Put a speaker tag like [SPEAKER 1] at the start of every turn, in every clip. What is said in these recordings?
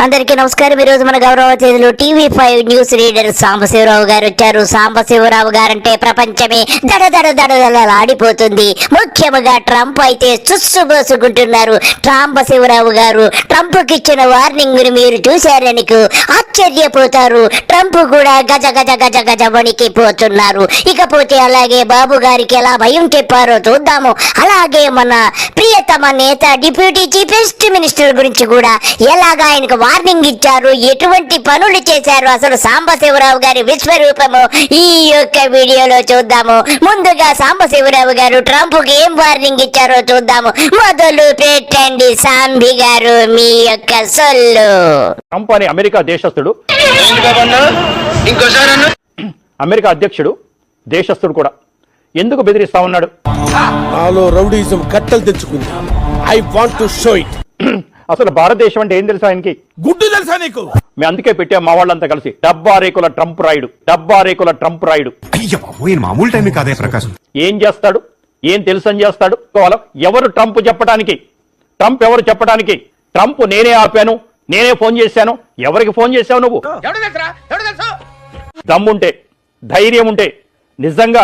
[SPEAKER 1] అందరికీ నమస్కారం. ఈ రోజు మన గౌరవ అతిథులు టీవీ5 న్యూస్ రీడర్ సాంబశివరావు గారు వచ్చారు. సాంబశివరావు గారంటే ప్రపంచమే దడదడదడదలాడిపోతుంది. ముఖ్యంగా ట్రంప్ అయితే చుస్సుబోసుకుంటున్నారు. సాంబశివరావు గారు ట్రంప్కి ఇచ్చిన వార్నింగ్ ని మీరు చూశారనుకో ఆశ్చర్యపోతారు. ట్రంప్ కూడా గజ గజ గజ గజ వణికిపోతున్నారు. ఇకపోతే అలాగే బాబు గారికి ఎలా భయం చెప్పారో చూద్దాము. అలాగే మన ప్రియతమ నేత డిప్యూటీ చీఫ్ మినిస్టర్ గురించి కూడా ఎలాగా ఆయనకు వార్నింగ్ ఇచ్చారు, ఎటువంటి పనులు చేశారు, అసలు సాంబశివరావు గారి విశ్వరూపము ఈ యొక్క వీడియోలో చూద్దాము. ముందుగా సాంబశివరావు గారు ట్రంప్ కి ఏం వార్నింగ్ ఇచ్చారో చూద్దాము. మొదలు పెట్టండి సాంబి గారు మీ యొక్క సొల్లు.
[SPEAKER 2] ట్రంప్ అనే అమెరికా దేశస్థుడు, అమెరికా అధ్యక్షుడు, దేశస్థుడు కూడా ఎందుకు బెదిరిస్తా ఉన్నాడు?
[SPEAKER 3] నాలో రౌడీజం కట్టలు తెచ్చుకుంది. I want to show it.
[SPEAKER 2] అసలు భారతదేశం అంటే ఏం తెలుసా ఆయనకి?
[SPEAKER 3] గుడ్డు తెలుసా నీకు?
[SPEAKER 2] మేము అందుకే పెట్టాం మా వాళ్ళంతా కలిసి డబ్బా రేకుల ట్రంప్ రాయుడు, డబ్బా రేకుల ట్రంప్ రాయుడు.
[SPEAKER 4] మామూలు టైం కాదే ప్రకాశం.
[SPEAKER 2] ఏం చేస్తాడు, ఏం తెలుసని చేస్తాడు? ఎవరు ట్రంప్ చెప్పడానికి? ట్రంప్ ఎవరు చెప్పడానికి? ట్రంప్ నేనే ఆపాను, నేనే ఫోన్ చేశాను. ఎవరికి ఫోన్ చేశావు నువ్వు? దమ్ముంటే, ధైర్యం ఉంటే, నిజంగా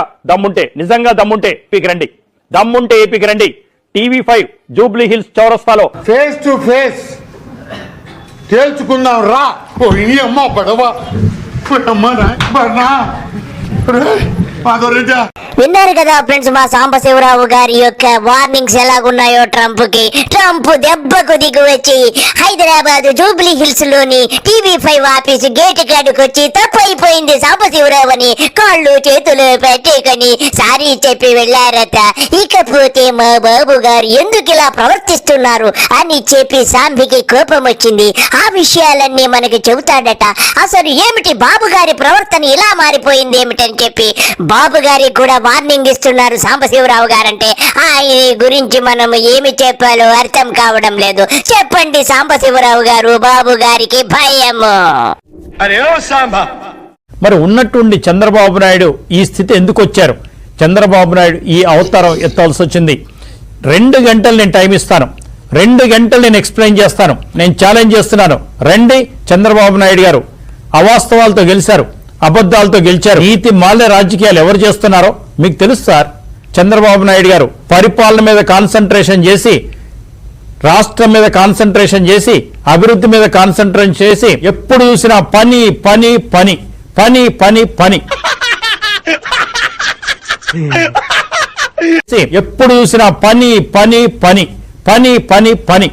[SPEAKER 2] దమ్ముంటే ఏపీకి రండి. దమ్ముంటే ఏపీకి రండి. టీవీ5 జూబ్లీ హిల్స్ చౌరస్తాలో
[SPEAKER 5] ఫేస్ టు ఫేస్ తేల్చుకుందాం రా. అమ్మ పడవ
[SPEAKER 1] విన్నారు కదా ఫ్రెండ్స్, మా సాంబశివరావు గారి యొక్క వార్నింగ్స్ ఎలాగున్నాయో ట్రంప్ కి. ట్రంప్ దెబ్బకు దిగు వచ్చి హైదరాబాద్ జూబ్లీ హిల్స్ లోని టీవీ5 ఆఫీస్ గేట్ కాడికి వచ్చి తప్పైపోయింది సాంబశివరావు అని కాళ్ళు చేతులు పెట్టుకొని సారీ చెప్పి వెళ్లారట. ఇకపోతే మా బాబు గారు ఎందుకు ఇలా ప్రవర్తిస్తున్నారు అని చెప్పి సాంబికి కోపం వచ్చింది. ఆ విషయాలన్నీ మనకి చెబుతాడట. అసలు ఏమిటి బాబు గారి ప్రవర్తన ఇలా మారిపోయింది ఏమిటని చెప్పి బాబు గారికి కూడా వార్నింగ్ ఇస్తున్నారు సాంబశివరావు గారంటే. ఆయన గురించి మనం ఏమి చెప్పాలో అర్థం కావడం లేదు. చెప్పండి సాంబశివరావు గారు, బాబు గారికి భయము.
[SPEAKER 2] మరి ఉన్నట్టుండి చంద్రబాబు నాయుడు ఈ స్థితి ఎందుకు వచ్చారు? చంద్రబాబు నాయుడు ఈ అవతారం ఎత్తాల్సి వచ్చింది. 2 గంటలు నేను టైం ఇస్తాను, 2 గంటలు నేను ఎక్స్ప్లెయిన్ చేస్తాను. నేను ఛాలెంజ్ చేస్తున్నాను, రండి. చంద్రబాబు నాయుడు గారు అవాస్తవాలతో గెలిచారు, అబద్ధాలతో గెలిచారు. నీతి మాలే రాజకీయాలు ఎవరు చేస్తున్నారో మీకు తెలుసు సార్. చంద్రబాబు నాయుడు గారు పరిపాలన మీద కాన్సన్ట్రేషన్ చేసి, రాష్ట్రం మీద కాన్సన్ట్రేషన్ చేసి, అభివృద్ధి మీద కాన్సన్ట్రేషన్ చేసి, ఎప్పుడు చూసినా పని పని పని పని పని పని ఎప్పుడు చూసినా పని పని పని పని పని పని.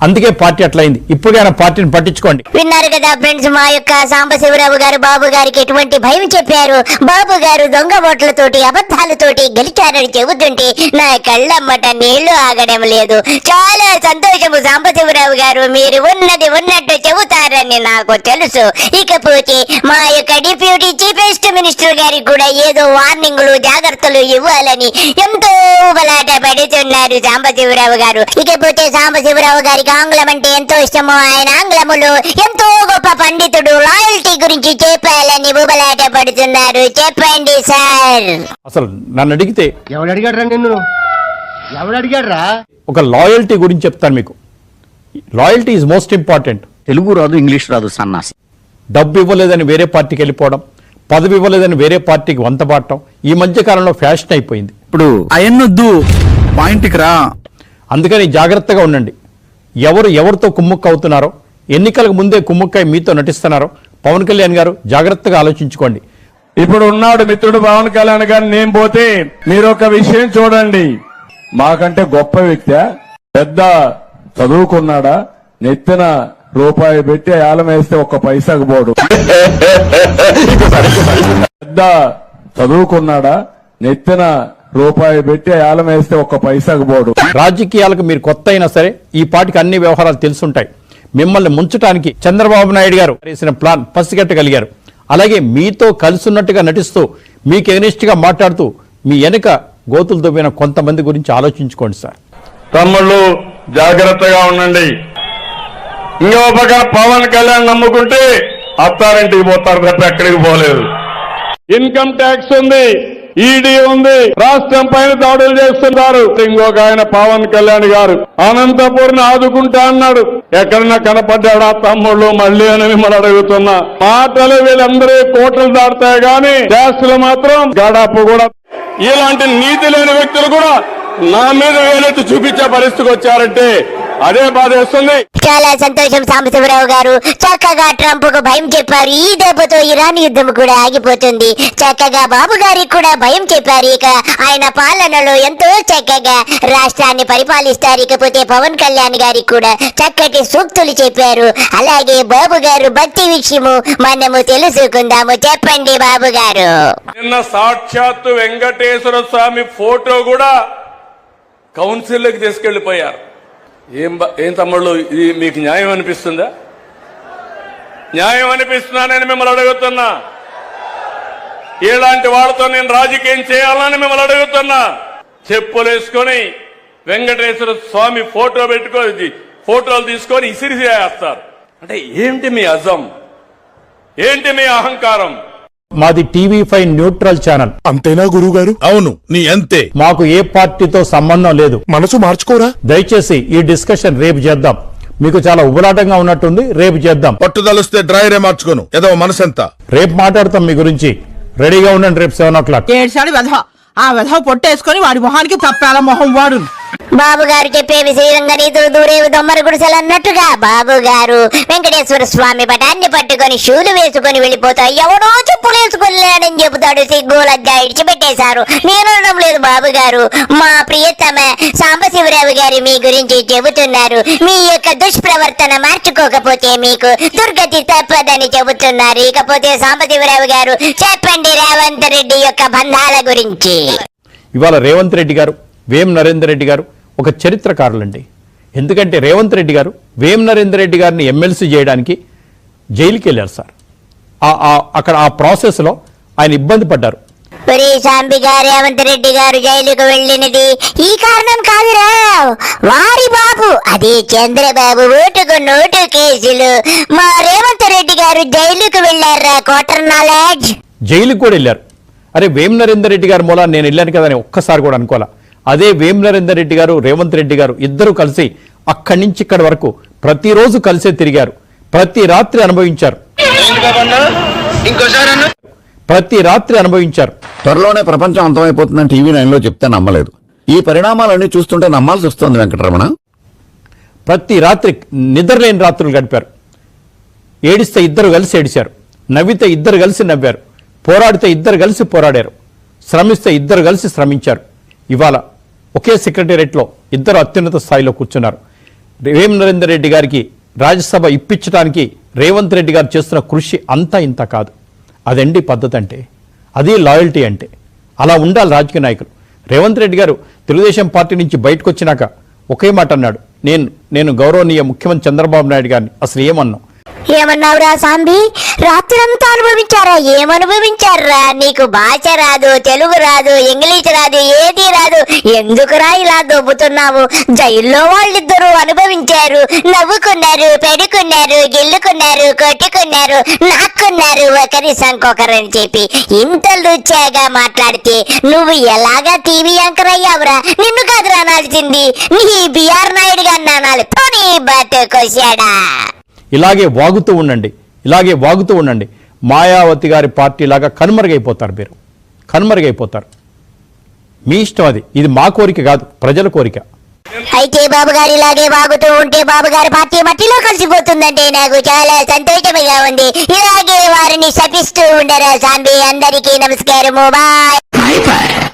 [SPEAKER 2] అందుకే పార్టీ అట్లయింది. ఇప్పుడైనా పార్టీని పట్టించుకోండి.
[SPEAKER 1] విన్నారు కదా ఫ్రెండ్స్, మా యొక్క సాంబశివరావు గారు బాబు గారికి ఎటువంటి భయం చెప్పారు. బాబు గారు దొంగ ఓట్లతోటి అబద్ధాలతోటి గెలిచారని చెబుతుంటే నా కళ్ళమ్మట నీళ్లు ఆగడం లేదు. చాలా సంతోషము సాంబశివరావు గారు, మీరు ఉన్నది ఉన్నట్టు చెబుతారని నాకు తెలుసు. ఇకపోతే మా యొక్క డిప్యూటీ చీఫ్ మినిస్టర్ గారికి కూడా ఏదో వార్నింగ్లు, జాగ్రత్తలు ఇవ్వాలని ఎంతో బలాట పడుతున్నారు సాంబశివరావు గారు. ఇకపోతే సాంబశివరావు గారికి ఆంగ్లం అంటే ఎంతో ఇష్టము. ఆయన ఆంగ్లములు ఎంతో గొప్ప పండితుడు. లాయల్టీ గురించి చెప్పాలని ఉబలాట పడుతున్నారు. చెప్పండి సార్.
[SPEAKER 2] అసలు నన్ను అడిగితే
[SPEAKER 5] ఎవడు అడిగాడ్రా నిన్ను? ఎవడు అడిగాడ్రా?
[SPEAKER 2] ఒక లాయల్టీ గురించి చెప్తాను మీకు. Loyalty is most important.
[SPEAKER 6] Telugu రాదు, ఇంగ్లీష్ రాదు, సన్నాసి.
[SPEAKER 2] డబ్బు ఇవ్వలేదని వేరే పార్టీకి వెళ్ళిపోవడం, పదవి ఇవ్వలేదని వేరే పార్టీకి వంతబాటం ఈ మధ్య కాలంలో ఫ్యాషన్ అయిపోయింది.
[SPEAKER 6] ఇప్పుడు అయన్నొద్దు, పాయింట్కి రా.
[SPEAKER 2] అందుకని జాగ్రత్తగా ఉండండి. ఎవరితో కుమ్ముక్క అవుతున్నారో, ఎన్నికలకు ముందే కుమ్ముక్కై మీతో నటిస్తున్నారో పవన్ కళ్యాణ్ గారు జాగ్రత్తగా ఆలోచించుకోండి.
[SPEAKER 7] ఇప్పుడు ఉన్నాడు మిత్రుడు పవన్ కళ్యాణ్ గారు. నేను పోతే మీరు ఒక విషయం చూడండి, మాకంటే గొప్ప వ్యక్తి, పెద్ద చదువుకున్నాడా, నెత్తిన రూపాయి పెట్టి ఆలం వేస్తే ఒక్క పైసాకు పోడు. పెద్ద చదువుకున్నాడా, నెత్తిన రూపాయి పెట్టి ఆలం వేస్తే ఒక్క పైసాకు పోడు.
[SPEAKER 2] రాజకీయాలకు మీరు కొత్త అయినా సరే ఈ పార్టీకి అన్ని వ్యవహారాలు తెలుసుంటాయి. మిమ్మల్ని ముంచడానికి చంద్రబాబు నాయుడు గారు వేసిన ప్లాన్ పసిగట్టగలిగారు. అలాగే మీతో కలిసిన్నట్టుగా నటిస్తూ, మీకు ఎగనిస్ట్ గా మాట్లాడుతూ, మీ వెనుక గోతులు తవ్విన కొంతమంది గురించి ఆలోచించుకోండి సార్.
[SPEAKER 7] తమ్ముళ్ళు జాగ్రత్తగా ఉండండి. ఇంకో పక్కన పవన్ కళ్యాణ్ నమ్ముకుంటే అత్తారింటికి పోతారు తప్ప ఎక్కడికి పోలేదు. ఇన్కమ్ ట్యాక్స్ ఉంది, ఈడీ ఉంది, రాష్ట్రం పైన దాడులు చేస్తున్నారు. ఇంకొక ఆయన పవన్ కళ్యాణ్ గారు అనంతపురం ఆదుకుంటా అన్నాడు. ఎక్కడన్నా కనపడ్డాడా తమ్ముళ్ళు మళ్ళీ అని మిమ్మల్ని అడుగుతున్నా. మాటలు వీళ్ళందరూ కోట్లు దాటుతాయి గాని చేస్తులు మాత్రం గడప కూడా. ఇలాంటి నీతి లేని వ్యక్తులు కూడా నా మీద వేలెత్తి చూపించే పరిస్థితికి వచ్చారంటే అదే బాధ వేస్తుంది.
[SPEAKER 1] చాలా సంతోషం సాంబశివరావు గారు, చక్కగా ట్రంప్ కు భయం చెప్పారు. ఈ దెబ్బతో ఇరాన్ యుద్ధం కూడా ఆగిపోతుంది. చక్కగా బాబు గారికి కూడా భయం చెప్పారు. ఇక ఆయన పాలనలో ఎంతో చక్కగా రాష్ట్రాన్ని పరిపాలిస్తారు. ఇకపోతే పవన్ కళ్యాణ్ గారికి కూడా చక్కటి సూక్తులు చెప్పారు. అలాగే బాబు గారు భక్తి విషయము మనము తెలుసుకుందాము. చెప్పండి బాబు గారు.
[SPEAKER 7] నిన్న సాక్షాత్తు వెంకటేశ్వర స్వామి ఫోటో కూడా కౌన్సిల్లోకి తీసుకెళ్లిపోయారు. ఏం తమ్ముళ్ళు, ఇది మీకు న్యాయం అనిపిస్తుందా? న్యాయం అనిపిస్తున్నానని మిమ్మల్ని అడుగుతున్నా. ఇలాంటి వాళ్ళతో నేను రాజకీయం చేయాలని మిమ్మల్ని అడుగుతున్నా. చెప్పులు వేసుకొని వెంకటేశ్వర స్వామి ఫోటో పెట్టుకొని ఫోటోలు తీసుకొని ఇసిరిసేస్తారు. అంటే ఏంటి మీ అజం, ఏంటి మీ అహంకారం?
[SPEAKER 2] మాది టీవీ5 న్యూట్రల్ ఛానల్.
[SPEAKER 3] అంతేనా గురువు గారు? అవును, నీ అంతే.
[SPEAKER 2] మాకు ఏ పార్టీతో సంబంధం లేదు.
[SPEAKER 3] మనసు మార్చుకోరా.
[SPEAKER 2] దయచేసి ఈ డిస్కషన్ రేపు చేద్దాం. మీకు చాలా ఉబలాటంగా ఉన్నట్టుంది, రేపు చేద్దాం.
[SPEAKER 3] పట్టుదలొస్తే డ్రైరే మార్చుకోను. ఏదో మనసంతా
[SPEAKER 2] రేపు మాట్లాడతాం మీ గురించి. రెడీగా ఉండండి. రేపు 7 o'clock.
[SPEAKER 8] ఏడ్చాడు వెధవ. ఆ వెధవ పొట్టేసుకొని వాడి మొహానికి తప్పాల మొహం వాడు.
[SPEAKER 1] బాబు గారు చెప్పేవి శ్రీరంగ నీతులు దూరేవి దొమ్మర గుడిసెలు అన్నట్టుగా బాబు గారు వెంకటేశ్వర స్వామి పటాన్ని పట్టుకొని షూలు వేసుకొని వెళ్ళిపోతారు. ఎవడో చెప్పులు వేసుకుని చెబుతాడు. సిగ్గులజ్జా ఇడిచిపెట్టేశారు. నేను అనడం లేదు బాబు గారు. మా ప్రియతమ సాంబశివరావు గారు మీ గురించి చెబుతున్నారు. మీ యొక్క దుష్ప్రవర్తన మార్చుకోకపోతే మీకు దుర్గతి తప్పదని చెబుతున్నారు. ఇకపోతే సాంబశివరావు గారు చెప్పండి రేవంత్ రెడ్డి యొక్క బంధాల గురించి.
[SPEAKER 2] ఇవాళ రేవంత్ రెడ్డి గారు, వేం నరేందర్ రెడ్డి గారు ఒక చరిత్రకారులండి. ఎందుకంటే రేవంత్ రెడ్డి గారు వేం నరేందర్ రెడ్డి గారిని ఎమ్మెల్సీ చేయడానికి జైలుకి వెళ్ళారు సార్. అక్కడ ఆ ప్రాసెస్లో ఆయన ఇబ్బంది పడ్డారు.
[SPEAKER 1] సాంబిగా రేవంత్ రెడ్డి గారు జైలుకు వెళ్ళినది ఈ కారణం కాదురా, వారి బాబు అదే చంద్రబాబు ఓటుకు నోటు కేసులు మా రేవంత్ రెడ్డి గారు జైలుకు వెళ్ళారా. Quarter knowledge.
[SPEAKER 2] జైలుకు కూడా వెళ్ళారు. అరే వేం నరేందర్ రెడ్డి గారి మూల నేను వెళ్ళాను కదా అని ఒక్కసారి కూడా అనుకోవాలా. అదే వేం నరేందర్ రెడ్డి గారు, రేవంత్ రెడ్డి గారు ఇద్దరు కలిసి అక్కడి నుంచి ఇక్కడి వరకు ప్రతిరోజు కలిసే తిరిగారు. ప్రతి రాత్రి అనుభవించారు. ప్రతి రాత్రి అనుభవించారు.
[SPEAKER 9] త్వరలోనే ప్రపంచం అంతమైపోతుందని టీవీ9లో చెప్తే నమ్మలేదు. ఈ పరిణామాలన్నీ చూస్తుంటే నమ్మాల్సి వస్తుంది వెంకటరమణ.
[SPEAKER 2] ప్రతి రాత్రి నిద్రలేని రాత్రులు గడిపారు. ఏడిస్తే ఇద్దరు కలిసి ఏడిశారు, నవ్వితే ఇద్దరు కలిసి నవ్వారు, పోరాడితే ఇద్దరు కలిసి పోరాడారు, శ్రమిస్తే ఇద్దరు కలిసి శ్రమించారు. ఇవాళ ఒకే సెక్రటేరియట్లో ఇద్దరు అత్యున్నత స్థాయిలో కూర్చున్నారు. వేం నరేందర్ రెడ్డి గారికి రాజ్యసభ ఇప్పించడానికి రేవంత్ రెడ్డి గారు చేస్తున్న కృషి అంతా ఇంత కాదు. అదండి పద్ధతి అంటే, అది లాయల్టీ అంటే. అలా ఉండాలి రాజకీయ నాయకులు. రేవంత్ రెడ్డి గారు తెలుగుదేశం పార్టీ నుంచి బయటకు వచ్చినాక ఒకే మాట అన్నాడు, నేను గౌరవనీయ ముఖ్యమంత్రి చంద్రబాబు నాయుడు గారిని అసలు ఏమన్నాం.
[SPEAKER 1] ఏమన్నావురా సాంబి? రాత్రంతా అనుభవించారా? ఏమనుభవించారా? నీకు భాష రాదు, తెలుగు రాదు, ఇంగ్లీష్ రాదు, ఏది రాదు. ఎందుకురా ఇలా దొబ్బుతున్నావు? జైల్లో వాళ్ళిద్దరూ అనుభవించారు, నవ్వుకున్నారు, పెడుకున్నారు, గిల్లుకున్నారు, కొట్టుకున్నారు, నాక్కున్నారు ఒకరి సంకొకరని చెప్పి. ఇంత లుచ్చాగా మాట్లాడితే నువ్వు ఎలాగా టీవీ యాంకర్ అయ్యావురా? నిన్ను కాదురా అనాల్సింది, నీ బిఆర్ నాయుడు గారిని అనాలి. పోనీ బతుకొచ్చాడా.
[SPEAKER 2] ఇలాగే వాగుతూ ఉండండి, ఇలాగే వాగుతూ ఉండండి. మాయావతి గారి పార్టీ లాగా కనుమరుగైపోతారు. మీరు కనుమరుగైపోతారు. మీ ఇష్టం అది. ఇది మా కోరిక కాదు, ప్రజల కోరిక.
[SPEAKER 1] అయితే బాబు గారు ఇలాగే వాగుతూ ఉంటే బాబు గారి పార్టీ మట్టిలో కలిసిపోతుందంటే నాకు చాలా సంతోషంగా ఉంది. ఇలాగే వారిని శపిస్తూ ఉండరా సాంబి. అందరికీ నమస్కారము. బాయ్.